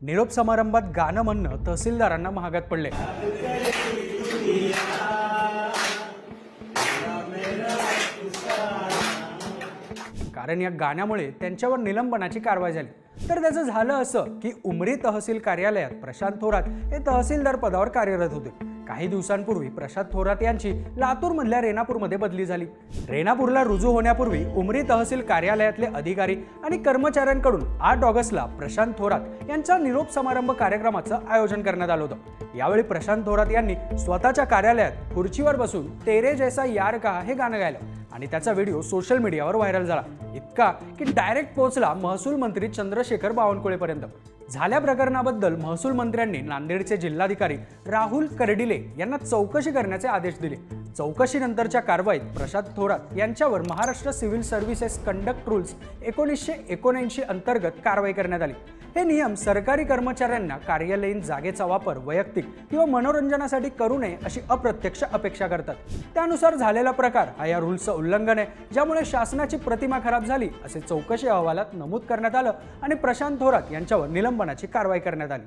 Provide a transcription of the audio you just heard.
निरोप समारंभात गाणं म्हणणं तहसीलदारांना महागात पडले। कारण या गाण्यामुळे त्यांच्यावर निलंबनाची कारवाई झाली। तर त्याचं झालं असं की उमरी तहसील कार्यालयात प्रशांत थोरात हे तहसीलदार पदावर कार्यरत होते। काही दिवसांपूर्वी प्रशांत थोरात यांची लातूरमधल्या रेणापूरमध्ये बदली झाली। रेणापूरला रुजू होण्यापूर्वी उमरी तहसील कार्यालयातले अधिकारी आणि कर्मचाऱ्यांकडून 8 ऑगस्टला प्रशांत थोरात यांचा निरोप समारंभ कार्यक्रमाचं आयोजन करण्यात आलं होतं। यावेळी प्रशांत थोरात यांनी स्वतःच्या कार्यालयात खुर्चीवर बसून तेरे जैसा यार कहा हे गाणं गायलं आणि त्याचा व्हिडिओ सोशल मीडियावर व्हायरल झाला, इतका की डायरेक्ट पोहोचला महसूल मंत्री चंद्रशेखर बावनकुळेपर्यंत। झाल्या प्रकरणाबद्दल महसूल मंत्र्यांनी नांदेडचे जिल्हाधिकारी राहुल कर्डिले यांना चौकशी करण्याचे आदेश दिले। चौकशीनंतरच्या कारवाईत प्रशांत थोरात यांच्यावर Maharashtra civil services conduct rules 1979 अंतर्गत कारवाई करण्यात आली। हे नियम सरकारी कर्मचाऱ्यांना कार्यालयीन जागेचा वापर वैयक्तिक किंवा मनोरंजनासाठी करू नये अशी अप्रत्यक्ष अपेक्षा करतात। त्यानुसार झालेला प्रकार हा या रूल्सचं उल्लंघन आहे, ज्यामुळे शासनाची प्रतिमा खराब झाली असे चौकशी अहवालात नमूद करण्यात आलं आणि प्रशांत थोरात यांच्यावर निलंबनाची कारवाई करण्यात आली।